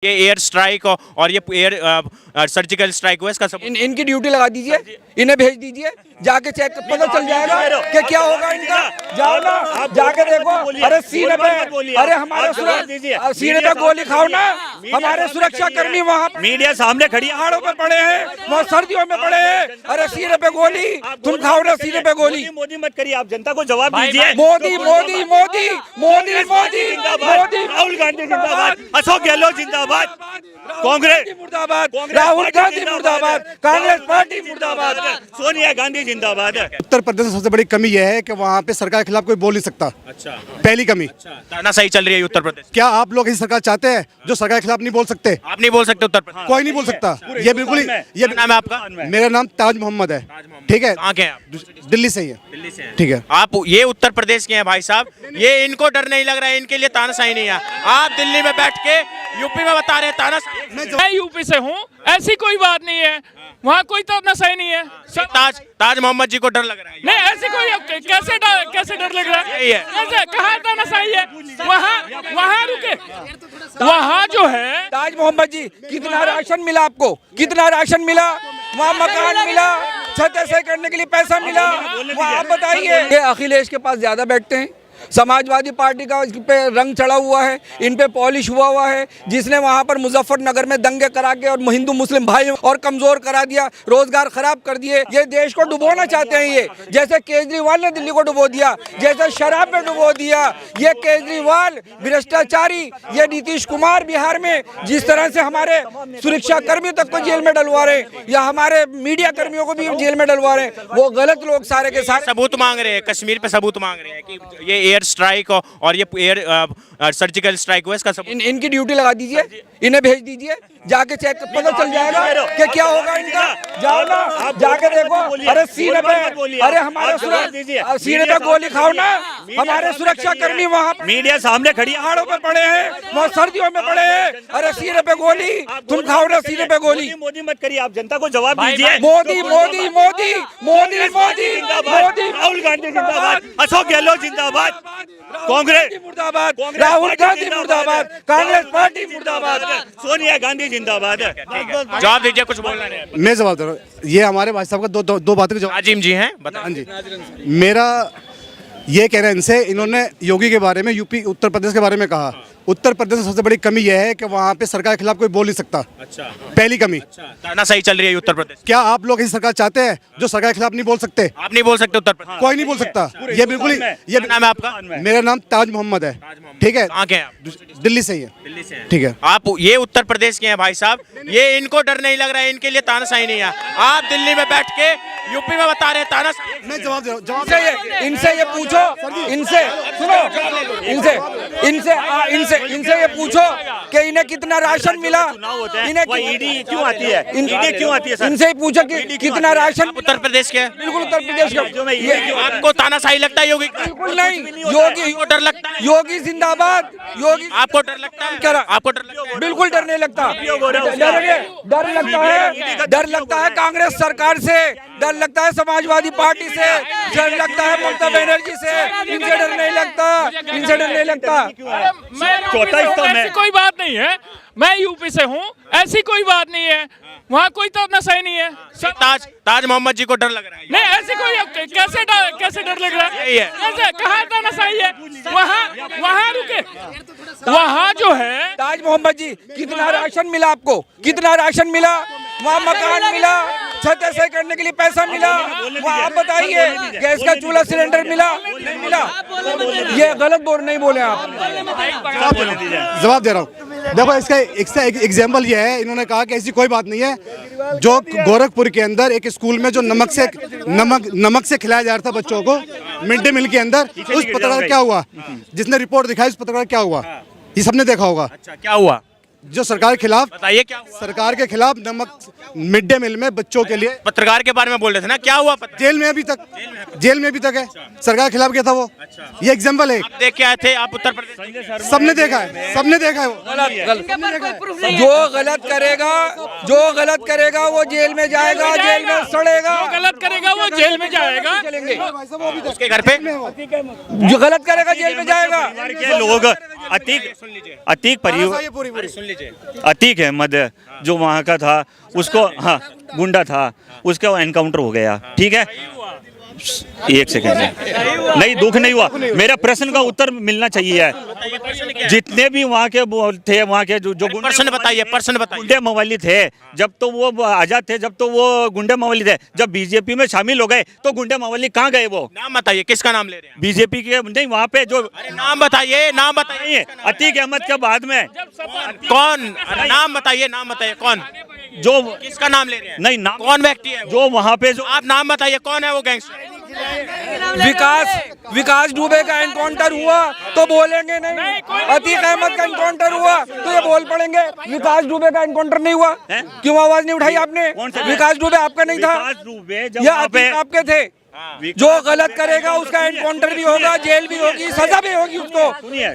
ये air strike और ये एयर सर्जिकल स्ट्राइक हुआ, इसका सब इनकी ड्यूटी लगा दीजिए, इन्हें भेज दीजिए, जाके चेक पता चल जाएगा कि क्या होगा इनका। जाओ ना, जाके देखो। अरे सीने पे, अरे हमारे सीने पे गोली खाओ ना। हमारे सुरक्षा कर्मी वहाँ मीडिया सामने खड़ी पहाड़ों पे पड़े हैं, वहाँ सर्दियों में पड़े हैं। अरे सीने पे गोली, तुम खाओ ना सीने पे गोली। मोदी मत करिए, आप जनता को जवाब दीजिए। मोदी मोदी मोदी मोदी मोदी मोदी राहुल गांधी जिंदाबाद, अशोक गहलोत जिंदाबाद, कांग्रेस मुर्दाबाद, राहुल गांधी मुर्दाबाद, कांग्रेस पार्टी मुर्दाबाद, सोनिया गांधी जिंदाबाद। उत्तर प्रदेश में सबसे बड़ी कमी यह है कि वहाँ पे सरकार के खिलाफ कोई बोल नहीं सकता। अच्छा, पहली कमी। तानाशाही चल रही है उत्तर प्रदेश। क्या आप लोग ऐसी सरकार चाहते हैं जो सरकार के खिलाफ नहीं बोल सकते? आप नहीं बोल सकते उत्तर प्रदेश? कोई नहीं बोल सकता। ये बिल्कुल ये नाम है आपका? मेरा नाम ताज मोहम्मद है। ठीक है, कहाँ के हैं आप? दिल्ली से ही है। दिल्ली से हैं। ठीक है, आप ये उत्तर प्रदेश के हैं भाई साहब, ये इनको डर नहीं लग रहा है, इनके लिए तानाशाही नहीं है। आप दिल्ली में बैठ के यूपी में बता रहे हैं तानाशाही। मैं यूपी से हूँ, ऐसी कोई बात नहीं है, वहाँ कोई तानाशाही नहीं है। ताज मोहम्मद जी को डर लग रहा है? नहीं, ऐसी कोई कैसे डर लग रहा है? यही है। कैसे, कहाँ तानाशाही है? वहाँ रुके, वहाँ जो है। ताज मोहम्मद जी, कितना राशन मिला आपको? कितना राशन मिला? वहाँ मकान मिला, छत ऐसे करने के लिए पैसा मिला? वहाँ आप बताइए। ये अखिलेश के पास ज्यादा बैठते हैं, समाजवादी पार्टी का इस पे रंग चढ़ा हुआ है, इन पे पॉलिश हुआ है, जिसने वहाँ पर मुजफ्फरनगर में दंगे करा के और हिंदू मुस्लिम भाई और कमजोर करा दिया, रोजगार खराब कर दिए। ये देश को डुबोना चाहते हैं, ये जैसे केजरीवाल ने दिल्ली को डुबो दिया, जैसे शराब में डुबो दिया। ये केजरीवाल भ्रष्टाचारी, ये नीतीश कुमार बिहार में जिस तरह से हमारे सुरक्षा कर्मी तक को जेल में डलवा रहे हैं, या हमारे मीडिया कर्मियों को भी जेल में डलवा रहे हैं, वो गलत लोग सारे के सारे सबूत मांग रहे हैं, कश्मीर पे सबूत मांग रहे हैं कि ये एयर स्ट्राइक और ये एयर सर्जिकल स्ट्राइक हुआ, इसका सबूत। इनकी ड्यूटी लगा दीजिए, इन्हें भेज दीजिए, जाके चेक पता चल जाएगा कि क्या होगा इनका। जाओ ना, जाके देखो। अरे सीने पे, अरे हमारे सीने पे गोली खाओ ना। हमारे सुरक्षा कर्मी वहाँ मीडिया सामने खड़ी पहाड़ों पे पड़े हैं, वहाँ सर्दियों में पड़े हैं। अरे सीने पे गोली, तुम खाओ ना सीने पे गोली। मोदी मत करिए, आप जनता को जवाब दीजिए। मोदी मोदी मोदी मोदी मोदी मोदी राहुल गांधी जिंदाबाद, अशोक गहलोत जिंदाबाद, कांग्रेस मुर्दाबाद, राहुल गांधी मुर्दाबाद, कांग्रेस पार्टी मुर्दाबाद, सोनिया गांधी जिंदाबाद। जवाब दीजिए, कुछ बोलना नहीं है। मैं जवाब दे रहा हूँ। ये हमारे भाई साहब का दो बातें का जवाब। नाजिम जी हैं, हाँ जी, मेरा ये कहना है इनसे, इन्होंने योगी के बारे में, यूपी उत्तर प्रदेश के बारे में कहा। उत्तर प्रदेश में सबसे बड़ी कमी यह है कि वहाँ पे सरकार के खिलाफ कोई बोल नहीं सकता। अच्छा, पहली कमी। तानाशाही चल रही है उत्तर प्रदेश। क्या आप लोग ऐसी सरकार चाहते हैं जो सरकार के खिलाफ नहीं बोल सकते? आप नहीं बोल सकते उत्तर प्रदेश? कोई नहीं बोल सकता। ये बिल्कुल ये नाम है आपका? मेरा नाम ताज मोहम्मद है। ठीक है, कहाँ के हैं आप? दिल्ली से ही है। दिल्ली से हैं। ठीक है, आप ये उत्तर प्रदेश के हैं भाई साहब, ये इनको डर नहीं लग रहा है, इनके लिए तानाशाही नहीं है। आप दिल्ली में बैठ के यूपी में बता रहे हैं तानाशाही। मैं जवाब दे रहा हूँ। इनसे ये पूछो, इनसे सुनो, इनसे ये पूछो कि इन्हें कितना राशन मिला। इन्हें ईडी क्यों आती है? ईडी क्यों आती है सर? इनसे ही पूछो कि कितना राशन। उत्तर प्रदेश के हैं? बिल्कुल उत्तर प्रदेश का। ये आपको तानाशाही लगता है योगी? बिल्कुल नहीं, योगी को डर लगता है? योगी जिंदाबाद, योगी। आपको डर लगता है? क्या? आपको डर लगता है? बिल्कुल डर नहीं लगता। डर लगता है कांग्रेस सरकार से, डर लगता है समाजवादी पार्टी से, डर लगता है ममता बनर्जी से। इनसे डर नहीं लगता, इनसे डर नहीं लगता। ऐसी कोई बात नहीं है, मैं यूपी से हूँ, ऐसी कोई बात नहीं है, वहाँ कोई तानाशाही नहीं है। ताज मोहम्मद जी को डर लग रहा है? नहीं, ऐसी कोई कैसे डर लग रहा है? यही है। कैसे, कहाँ तानाशाही है? वहाँ रुके, वहाँ जो है। ताज मोहम्मद जी, कितना राशन मिला आपको? कितना राशन मिला? वहाँ मकान मिला, छत ऐसे करने के लिए पैसा मिला? वहाँ आप बताइए। गैस का चूल्हा सिलेंडर मिला? नहीं मिला? ये गलत बोल नहीं बोले आप। जवाब दे रहा हूँ। देखो, इसका एग्जाम्पल ये है, इन्होंने कहा कि ऐसी कोई बात नहीं है। जो गोरखपुर के अंदर एक स्कूल में जो नमक से खिलाया जा रहा था बच्चों को मिड डे मील के अंदर, उस पत्रकार क्या हुआ? जिसने रिपोर्ट दिखाई, उस पत्रकार क्या हुआ? ये सबने देखा होगा। अच्छा, क्या हुआ? जो सरकार के खिलाफ, बताइए क्या हुआ? सरकार के खिलाफ नमक मिड डे मील में बच्चों के लिए, पत्रकार के बारे में बोल रहे थे ना, क्या हुआ? जेल में अभी तक है। सरकार के खिलाफ क्या था वो? ये एग्जाम्पल है। आप देख के आए थे? आप उत्तर प्रदेश? सबने देखा है, सबने देखा है। वो जो गलत करेगा वो जेल में जाएगा, जेल में सड़ेगा। जो गलत करेगा वो जेल में जाएगा। चलेंगे उसके घर पे जो गलत करेगा जेल में जाएगा। के लोग अतीक परिवार, सुन लीजिए। अतीक अहमद जो वहाँ का था, उसको, हाँ, गुंडा था, उसका एनकाउंटर हो गया, ठीक है। एक सेकंड, नहीं दुख नहीं हुआ, मेरा प्रश्न का उत्तर मिलना चाहिए। जितने भी वहाँ के थे, वहाँ के जो प्रश्न बताइए, प्रश्न बताइए। गुंडे मवाली थे, जब तो वो आजाद थे, जब तो वो गुंडे मवाली थे, जब बीजेपी में शामिल हो गए तो गुंडे मवाली कहाँ गए? वो नाम बताइए, किसका नाम ले रहे हैं? बीजेपी के नहीं, वहाँ पे जो अरे नाम बताइए, नाम बताइए। अतीक अहमद के बाद में कौन? नाम बताइए, नाम बताइए, कौन? जो किसका नाम ले रहे हैं? नहीं, नाम कौन व्यक्ति है वो? जो वहाँ पे जो आप नाम बताइए, कौन है वो गैंगस्टर? विकास दुबे का एनकाउंटर हुआ तो बोलेंगे नहीं, अतीक अहमद का एनकाउंटर हुआ तो ये बोल पड़ेंगे। विकास दुबे का एनकाउंटर नहीं हुआ, क्यों आवाज नहीं उठाई आपने? विकास दुबे आपका नहीं था, या अतीक आपके थे? जो गलत करेगा उसका एनकाउंटर भी होगा, जेल भी होगी, सजा भी होगी उसको।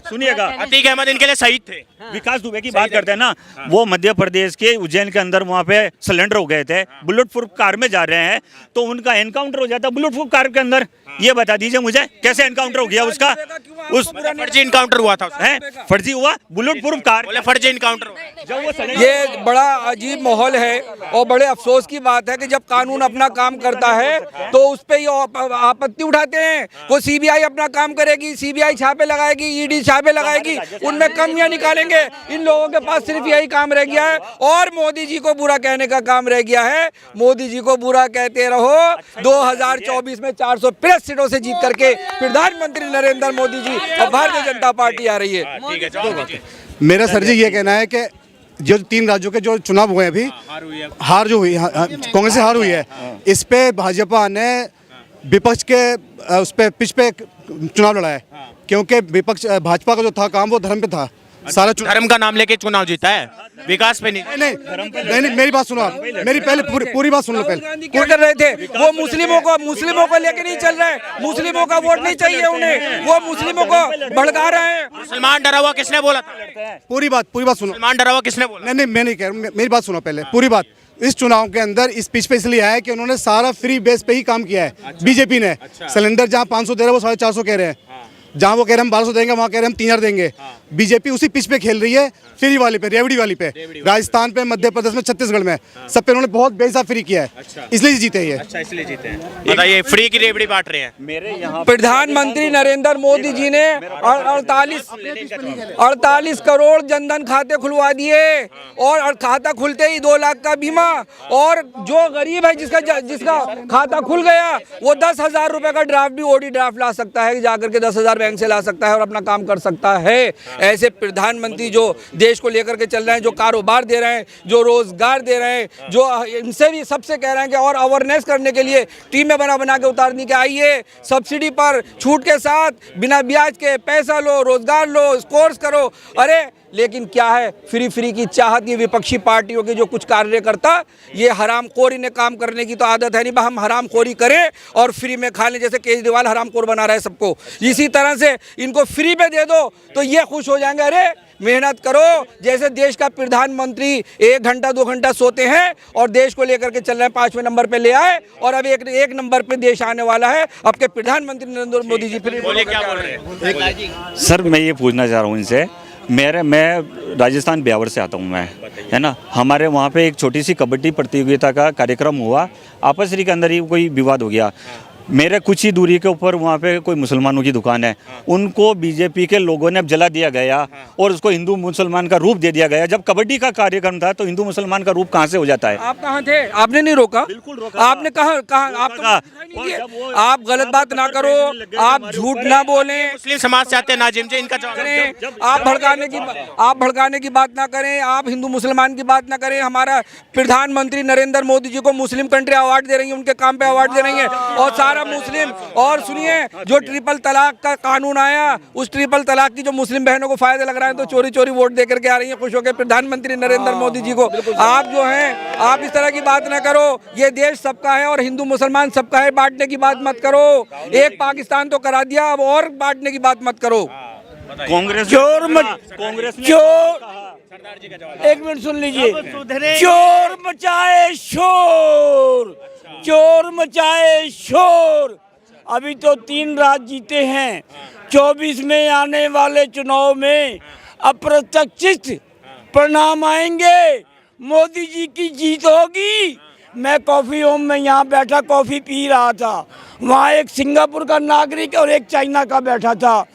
सुनिएगा, अतीक अहमद इनके लिए शहीद थे। विकास दुबे की बात करते हैं ना, वो मध्य प्रदेश के उज्जैन के अंदर वहाँ पे सिलेंडर हो गए थे, बुलेट प्रूफ कार में जा रहे हैं तो उनका एनकाउंटर हो जाता बुलेट प्रूफ कार के अंदर। ये बता दीजिए मुझे, कैसे एनकाउंटर हो गया उसका? उस फर्जी इनकाउंटर हुआ था, है फर्जी हुआ, बुलेट प्रूफ कार, बोले फर्जी इनकाउंटर हुआ। जब वो ये बड़ा अजीब माहौल है और बड़े अफसोस की बात है कि जब कानून अपना काम करता है तो उस पे ये आपत्ति उठाते हैं। वो सीबीआई अपना काम करेगी, सीबीआई छापे लगाएगी, ईडी छापे लगाएगी, उनमें कमियां निकालेंगे। इन लोगों के पास सिर्फ यही काम रह गया है और मोदी जी को बुरा कहने का काम रह गया है। मोदी जी को बुरा कहते रहो। 2024 में 400+ सीटों से जीत करके प्रधानमंत्री नरेंद्र मोदी जी और भारतीय जनता पार्टी आ रही है। मेरा सर जी ये कहना है कि जो 3 राज्यों के जो चुनाव हुए अभी, हार जो हुई, कांग्रेस से हार हुई है, इस पे भाजपा ने विपक्ष के उस पे पिच पे चुनाव लड़ा है, क्योंकि विपक्ष भाजपा का जो था काम वो धर्म पे था। सारा धर्म का नाम लेके चुनाव जीता है, विकास पे नहीं। नहीं, मेरी बात सुनो आप, मेरी पहले पूरी बात सुन लो पहले। क्या कर रहे थे वो? मुस्लिमों को लेके नहीं चल रहे, मुस्लिमों का वोट नहीं चाहिए उन्हें, वो मुस्लिमों को भड़का रहे हैं। मुसलमान डरा हुआ किसने बोला था? पूरी बात सुनो। मुसलमान डरा हुआ किसने बोला? नहीं, मैं नहीं कह रहा, मेरी बात सुनो पहले पूरी बात। इस चुनाव के अंदर इस पिच पे इसलिए आया कि उन्होंने सारा फ्री बेस पे ही काम किया है। बीजेपी ने सिलेंडर जहां 500 दे रहे हैं वो 450 कह रहे हैं, जहां वो कह रहे हैं हम 1200 देंगे वहां कह रहे हैं हम 3000 देंगे। बीजेपी उसी पिच पे खेल रही है, फ्री वाली पे, रेवड़ी वाली पे। राजस्थान पे, मध्य प्रदेश में, छत्तीसगढ़ में, सब पे उन्होंने बहुत बेहिसाब फ्री किया है, इसलिए जीते ये। अच्छा, इसलिए जीते हैं। बताइए, फ्री की रेवड़ी बांट रहे हैं। मेरे यहाँ प्रधानमंत्री नरेंद्र मोदी जी ने 48 करोड़ जनधन खाते खुलवा दिए और खाता खुलते ही 2 लाख का बीमा। और जो गरीब है जिसका खाता खुल गया वो 10,000 रुपए का ड्राफ्ट भी ओडी ड्राफ्ट ला सकता है, जाकर के 10,000 बैंक से ला सकता है और अपना काम कर सकता है। ऐसे प्रधानमंत्री जो देश को लेकर के चल रहे हैं, जो कारोबार दे रहे हैं, जो रोजगार दे रहे हैं, जो इनसे भी सबसे कह रहे हैं कि और अवेयरनेस करने के लिए टीमें बना के उतारने के, आइए सब्सिडी पर छूट के साथ बिना ब्याज के पैसा लो, रोजगार लो, कोर्स करो। अरे लेकिन क्या है, फ्री की चाहत ये विपक्षी पार्टियों के जो कुछ कार्यकर्ता, ये हरामखोरी ने काम करने की तो आदत है नहीं, हम हरामखोरी करें और फ्री में खा लें, जैसे केजरीवाल हरामखोर बना रहा है सबको। इसी तरह से इनको फ्री में दे दो तो ये खुश हो जाएंगे। अरे मेहनत करो, जैसे देश का प्रधानमंत्री 1 घंटा 2 घंटा सोते हैं और देश को लेकर के चल रहे हैं, 5वें नंबर पे ले आए और अब एक नंबर पे देश आने वाला है। अब के प्रधानमंत्री नरेंद्र मोदी जी फिर बोले, क्या बोल रहे हैं? सर मैं ये पूछना चाह रहा हूँ इनसे, मैं राजस्थान ब्यावर से आता हूँ मैं, है ना। हमारे वहाँ पे एक छोटी सी कबड्डी प्रतियोगिता का कार्यक्रम हुआ, आपस के अंदर ही कोई विवाद हो गया। मेरे कुछ ही दूरी के ऊपर वहाँ पे कोई मुसलमानों की दुकान है, उनको बीजेपी के लोगों ने अब जला दिया गया और उसको हिंदू मुसलमान का रूप दे दिया गया। जब कबड्डी का कार्यक्रम था तो हिंदू मुसलमान का रूप कहाँ से हो जाता है? आप कहाँ थे? आपने नहीं रोका? बिल्कुल रोका। आपने कहा आप गलत बात ना करो, आप झूठ ना बोलें। मुस्लिम समाज से आते हैं नाजिम जी, इनका जवाब करें, आप भड़काने की बात ना करें, आप हिंदू मुसलमान की बात ना करें। हमारा प्रधानमंत्री नरेंद्र मोदी जी को मुस्लिम कंट्री अवार्ड दे रही है, उनके काम पे अवार्ड दे रही है और सारा मुस्लिम। और सुनिए, जो ट्रिपल तलाक का कानून आया, उस ट्रिपल तलाक की जो मुस्लिम बहनों को फायदा लग रहा है तो चोरी चोरी वोट दे करके आ रही है खुश होकर प्रधानमंत्री नरेंद्र मोदी जी को। आप जो हैं, आप इस तरह की बात ना करो। ये देश सबका है और हिंदू मुसलमान सबका है, बांटने की बात मत करो। एक पाकिस्तान तो करा दिया, अब और बांटने की बात मत करो। कांग्रेस कांग्रेस एक मिनट सुन लीजिए। चोर मचाए शोर, चोर मचाए शोर। अभी तो 3 राज्य जीते हैं, 24 में आने वाले चुनाव में अप्रत्याशित परिणाम आएंगे, मोदी जी की जीत होगी। मैं कॉफ़ी होम में यहाँ बैठा कॉफ़ी पी रहा था, वहाँ एक सिंगापुर का नागरिक और एक चाइना का बैठा था।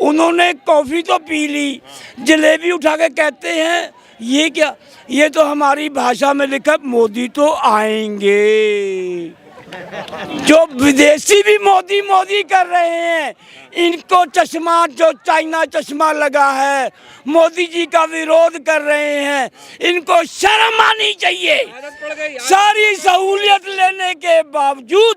उन्होंने कॉफ़ी तो पी ली, जलेबी उठा के कहते हैं ये क्या, ये तो हमारी भाषा में लिखा मोदी तो आएंगे। जो विदेशी भी मोदी मोदी कर रहे हैं, इनको चश्मा जो चाइना चश्मा लगा है, मोदी जी का विरोध कर रहे हैं, इनको शर्म आनी चाहिए। सारी सहूलियत लेने के बावजूद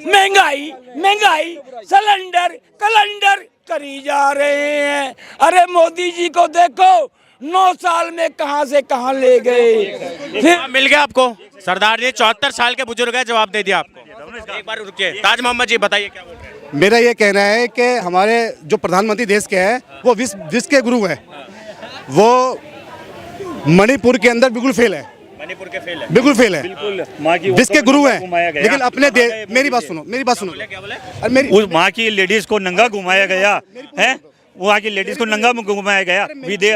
महंगाई महंगाई सिलेंडर कैलेंडर करी जा रहे हैं। अरे मोदी जी को देखो, 9 साल में कहां से कहां ले गए। फिर मिल गया आपको? सरदार जी 74 साल के बुजुर्ग है, जवाब दे दिया आपको। एक बार रुकिए, ताज मोहम्मद जी बताइए क्या बोल रहे हैं? मेरा ये कहना है कि हमारे जो प्रधानमंत्री देश के हैं वो विश्व के गुरु हैं। वो मणिपुर के अंदर बिल्कुल फेल है, मणिपुर के फेल है, बिल्कुल फेल है, विश्व के गुरु हैं। लेकिन अपने मेरी बात सुनो, क्या बोले? और मेरी उस वहाँ की लेडीज को नंगा घुमाया गया है, वहाँ की लेडीज को नंगा घुमाया गया।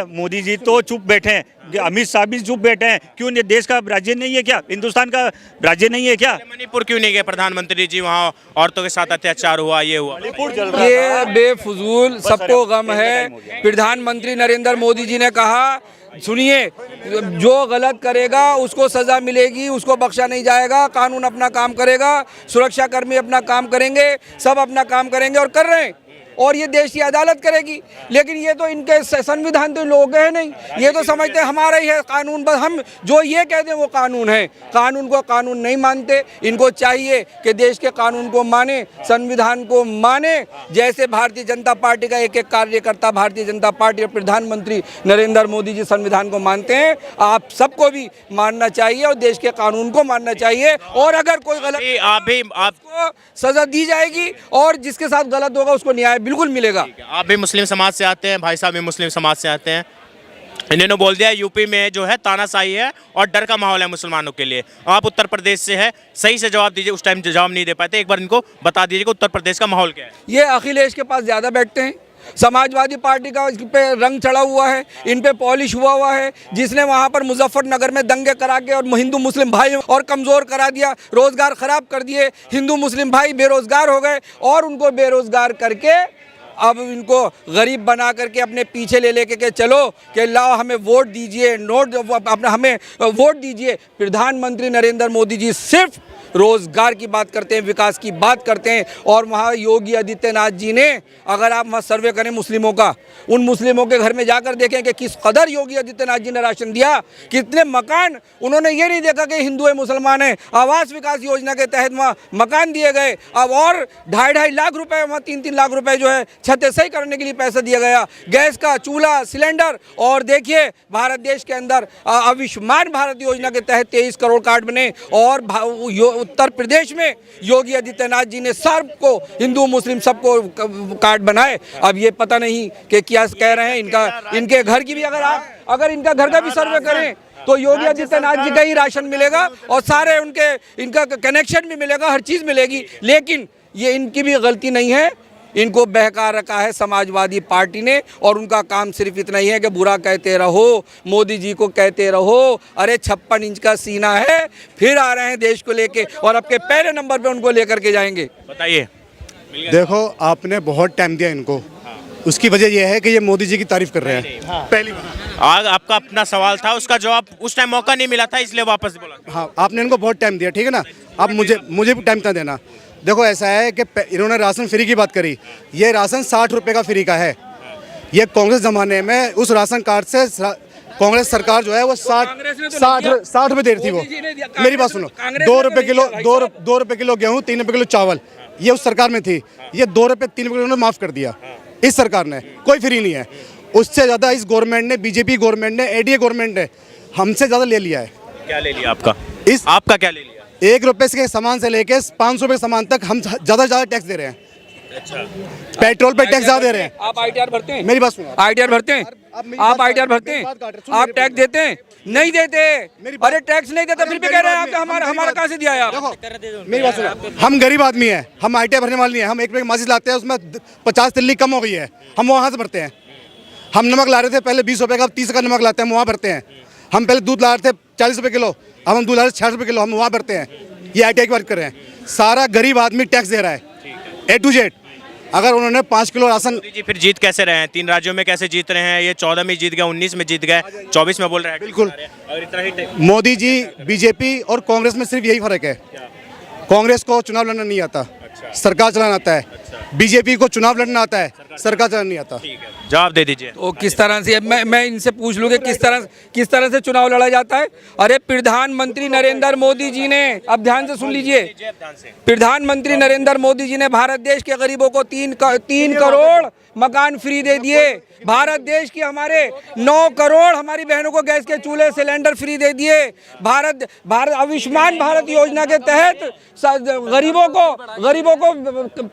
मोदी जी तो चुप बैठे हैं, अमित शाह भी चुप बैठे हैं। क्यों? ये देश का राज्य नहीं है क्या? हिंदुस्तान का राज्य नहीं है क्या? मणिपुर क्यों नहीं गए प्रधानमंत्री जी? वहाँ औरतों के साथ अत्याचार हुआ, ये हुआ। ये बेफजूल सबको गम है। प्रधानमंत्री नरेंद्र मोदी जी ने कहा, सुनिए, जो गलत करेगा उसको सजा मिलेगी, उसको बख्शा नहीं जाएगा। कानून अपना काम करेगा, सुरक्षा कर्मी अपना काम करेंगे, सब अपना काम करेंगे और कर रहे हैं, और ये देश की अदालत करेगी। लेकिन ये तो इनके संविधान तो लोग हैं नहीं, ये तो समझते हैं हमारा ही है कानून, बस हम जो ये कहते हैं वो कानून है। कानून को कानून नहीं मानते। इनको चाहिए कि देश के कानून को माने, संविधान को माने। जैसे भारतीय जनता पार्टी का एक एक कार्यकर्ता भारतीय जनता पार्टी और प्रधानमंत्री नरेंद्र मोदी जी संविधान को मानते हैं, आप सबको भी मानना चाहिए और देश के कानून को मानना चाहिए। और अगर कोई गलत, आपको सजा दी जाएगी और जिसके साथ गलत होगा उसको न्याय बिल्कुल मिलेगा। आप भी मुस्लिम समाज से आते हैं, भाई साहब भी मुस्लिम समाज से आते हैं। इन्होंने बोल दिया यूपी में जो है तानाशाही है और डर का माहौल है मुसलमानों के लिए। आप उत्तर प्रदेश से है, सही से जवाब दीजिए। उस टाइम जवाब नहीं दे पाते, एक बार इनको बता दीजिए कि उत्तर प्रदेश का माहौल क्या है। ये अखिलेश के पास ज़्यादा बैठते हैं, समाजवादी पार्टी का इस पे रंग चढ़ा हुआ है, इन पे पॉलिश हुआ है। जिसने वहाँ पर मुजफ्फरनगर में दंगे करा के और हिंदू मुस्लिम भाई और कमज़ोर करा दिया, रोज़गार ख़राब कर दिए, हिंदू मुस्लिम भाई बेरोज़गार हो गए, और उनको बेरोज़गार करके अब इनको गरीब बना करके अपने पीछे ले लेके के चलो कि लाओ हमें वोट दीजिए, अपना हमें वोट दीजिए। प्रधानमंत्री नरेंद्र मोदी जी सिर्फ रोज़गार की बात करते हैं, विकास की बात करते हैं। और वहाँ योगी आदित्यनाथ जी ने, अगर आप वहाँ सर्वे करें मुस्लिमों का, उन मुस्लिमों के घर में जाकर देखें कि किस कदर योगी आदित्यनाथ जी ने राशन दिया, कितने मकान। उन्होंने ये नहीं देखा कि हिंदू है मुसलमान है। आवास विकास योजना के तहत वहाँ मकान दिए गए। अब और 2.5 लाख रुपए, वहाँ 3-3 लाख रुपए जो है छतें सही करने के लिए पैसा दिया गया। गैस का चूल्हा, सिलेंडर, और देखिए भारत देश के अंदर आयुष्मान भारत योजना के तहत 23 करोड़ कार्ड बने। और उत्तर प्रदेश में योगी आदित्यनाथ जी ने सबको, हिंदू मुस्लिम सबको कार्ड बनाए। अब ये पता नहीं कि क्या कह रहे हैं। इनके घर की भी अगर इनका घर का भी सर्वे करें तो योगी आदित्यनाथ जी का ही राशन मिलेगा और सारे इनका कनेक्शन भी मिलेगा, हर चीज़ मिलेगी। लेकिन ये इनकी भी गलती नहीं है, इनको बहका रखा है समाजवादी पार्टी ने, और उनका काम सिर्फ इतना ही है कि बुरा कहते रहो, मोदी जी को कहते रहो। अरे 56 इंच का सीना है, फिर आ रहे हैं देश को लेके, और आपके पहले नंबर पे उनको लेकर के जाएंगे। बताइए। देखो, आपने बहुत टाइम दिया इनको, उसकी वजह यह है कि ये मोदी जी की तारीफ कर रहे हैं। पहली बार आज आपका अपना सवाल था, उसका जवाब उस टाइम मौका नहीं मिला था, इसलिए वापस बोला। हाँ, आपने इनको बहुत टाइम दिया, ठीक है ना। अब मुझे भी टाइम था देना। देखो, ऐसा है कि इन्होंने राशन फ्री की बात करी। ये राशन 60 रुपये का फ्री का है। ये कांग्रेस ज़माने में उस राशन कार्ड से कांग्रेस सरकार जो है वो 60 रुपये दे रही थी। वो मेरी बात सुनो, 2 रुपये किलो, 2 रुपये किलो गेहूँ, 3 रुपये किलो चावल, ये उस सरकार में थी। ये 2 रुपये 3 रुपये किलो माफ़ कर दिया इस सरकार ने, कोई फ्री नहीं है। उससे ज़्यादा इस गवर्नमेंट ने, बीजेपी गवर्नमेंट ने, एडीए गवर्नमेंट ने हमसे ज़्यादा ले लिया है। क्या ले लिया आपका? आपका क्या ले लिया? 1 रुपये के सामान से लेके 500 रुपये सामान तक हम ज़्यादा टैक्स दे रहे हैं। अच्छा, पेट्रोल पे टैक्स ज़्यादा दे रहे हैं। आप ITR भरते हैं? मेरी बात सुनो। ITR भरते हैं? आप ITR भरते हैं? आप टैक्स देते हैं? नहीं देते। मेरी बात- अरे टैक्स नहीं देते फिर भी कह रहे हैं आप कि हमारा कहाँ से दिया है आप? देखो मेरी बात सुनो, हम गरीब आदमी हैं, हम आईटीआई भरने वाले नहीं है। हम एक माचिस लाते हैं उसमें 50 तिल्ली कम हो गई है, हम वहाँ से भरते हैं। हम नमक ला रहे थे पहले 20 रुपए का, अब 30 का नमक लाते हैं, हम वहाँ भरते हैं। हम पहले दूध ला रहे थे 40 रुपए किलो, अब हम दूध ला रहे 60 रुपए किलो, हम वहाँ भरते हैं। ये आईटीआई वर्क कर रहे हैं। सारा गरीब आदमी टैक्स दे रहा है A to Z। अगर उन्होंने 5 किलो राशन, मोदी जी फिर जीत कैसे रहे हैं? 3 राज्यों में कैसे जीत रहे हैं? ये 14 में जीत गए, 19 में जीत गए, 24 में बोल रहे हैं बिल्कुल। अगर इतना ही मोदी जी बीजेपी और कांग्रेस में सिर्फ यही फर्क है, कांग्रेस को चुनाव लड़ना नहीं आता, सरकार चलाना आता है। बीजेपी को चुनाव लड़ना आता है, सरकार चलाना नहीं आता। जवाब दे दीजिए। तो किस तरह से मैं इनसे पूछ लूँ कि किस तरह से चुनाव लड़ा जाता है? अरे प्रधानमंत्री नरेंद्र मोदी जी ने, अब ध्यान से सुन लीजिए, प्रधानमंत्री नरेंद्र मोदी जी ने भारत देश के गरीबों को 3 करोड़ मकान फ्री दे दिए। भारत देश की हमारे 9 करोड़ हमारी बहनों को गैस के चूल्हे सिलेंडर फ्री दे दिए। भारत आयुष्मान भारत योजना के तहत गरीबों को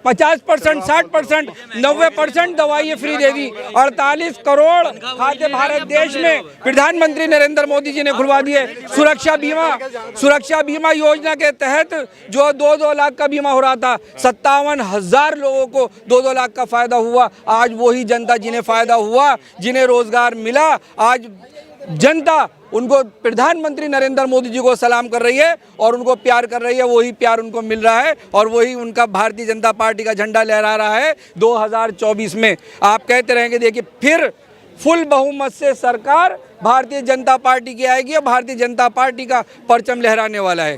50%, 60%, 90% दवाइयाँ फ्री दे दी। 48 करोड़ खाते भारत देश में प्रधानमंत्री नरेंद्र मोदी जी ने खुलवा दिए। सुरक्षा बीमा योजना के तहत जो 2-2 लाख का बीमा हो रहा था, 57,000 लोगों को 2-2 लाख का फायदा हुआ। आज वही जनता जिन्हें फायदा हुआ, जिन्हें रोजगार मिला, आज जनता उनको प्रधानमंत्री नरेंद्र मोदी जी को सलाम कर रही है और उनको प्यार कर रही है। वही प्यार उनको मिल रहा है और वही उनका भारतीय जनता पार्टी का झंडा लहरा रहा है 2024 में। आप कहते रहेंगे, देखिए फिर फुल बहुमत से सरकार भारतीय जनता पार्टी की आएगी और भारतीय जनता पार्टी का परचम लहराने वाला है।